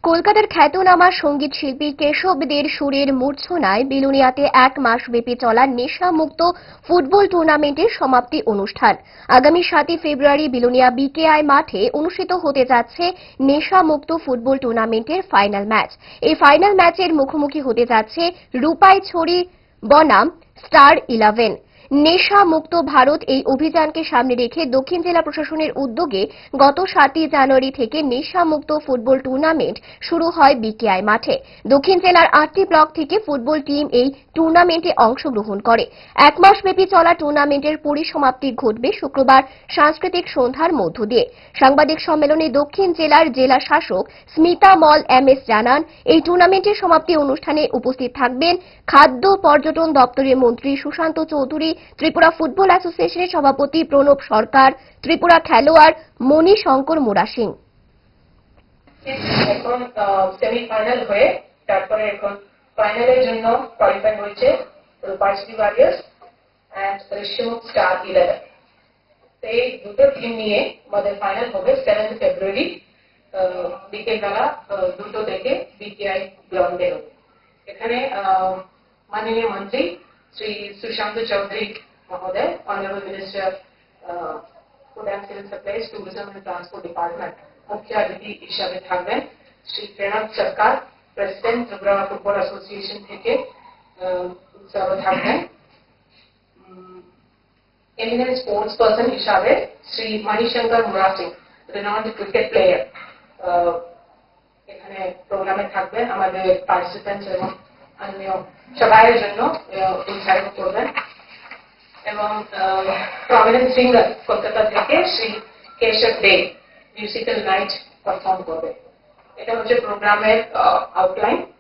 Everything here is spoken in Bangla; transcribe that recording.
কলকাতার খ্যাতনামা সঙ্গীত শিল্পী কেশবদের সুরের মূর্ছনায় বিলুনিয়াতে 1 মাসব্যাপী চলা নেশামুক্ত ফুটবল টুর্নামেন্টের সমাপ্তি অনুষ্ঠান। আগামী 7 ফেব্রুয়ারি বিলুনিয়া বিকেআই মাঠে অনুষ্ঠিত হতে যাচ্ছে নেশামুক্ত ফুটবল টুর্নামেন্টের ফাইনাল ম্যাচ। এই ফাইনাল ম্যাচের মুখোমুখি হতে যাচ্ছে রূপাইছড়ি বনাম স্টার 11। নেশা মুক্ত ভারত এই অভিযানকে সামনে রেখে দক্ষিণ জেলা প্রশাসনের উদ্যোগে গত 7 জানুয়ারি থেকে নেশা মুক্ত ফুটবল টুর্নামেন্ট শুরু হয় বিকেআই মাঠে। দক্ষিণ জেলার 8টি ব্লক থেকে ফুটবল টিম এই টুর্নামেন্টে অংশগ্রহণ করে। 1 মাসব্যাপী চলা টুর্নামেন্টের পরিসমাপ্তি ঘটবে শুক্রবার সাংস্কৃতিক সন্ধ্যার মধ্য দিয়ে। সাংবাদিক সম্মেলনে দক্ষিণ জেলার জেলা শাসক স্মিতা মল এমএস জানান, এই টুর্নামেন্টের সমাপ্তি অনুষ্ঠানে উপস্থিত থাকবেন খাদ্য পর্যটন দপ্তরের মন্ত্রী সুশান্ত চৌধুরী, ত্রিপুরা ফুটবল অ্যাসোসিয়েশনের সভাপতি প্রণব সরকার, ত্রিপুরা খেলোয়াড় মণি শঙ্কর মোরাসিং। এখন সেমিফাইনাল হয়ে তারপরে এখন ফাইনালের জন্য কোয়ালিফাই হয়েছে রূপাইছড়ি ওয়ারিয়র্স এন্ড ঋষিমুখ স্টার 11। এই দুটো টিম নিয়ে আমাদের ফাইনাল হবে 7 ফেব্রুয়ারি বিকেলবেলা 2টো থেকে বিকেআই গ্রাউন্ডে হবে। এখানে মাননীয় মন্ত্রী শ্রী সুশান্ত চৌধুরী মহোদয়, honourable minister food and civil supplies, tourism and transport department মুখ্য অতিথি হিসাবে থাকবেন। Shri Pranab Sarkar, president Tripura football association থেকে থাকবেন। এমিনেন্ট স্পোর্টস পার্সন হিসাবে Shri Mani Shankar Murasingh, renowned cricket player, এখানে প্রোগ্রামে থাকবেন। আমাদের পার্টিসিপেন্টস এবং অন্য সবাইয়ের জন্য উৎসাহিত করবেন। এবং প্রমিনেন্ট সিঙ্গার কলকাতা থেকে শ্রী কেশব দে মিউজিক্যাল নাইট পারফর্ম করবে। এটা হচ্ছে প্রোগ্রামের আউটলাইন।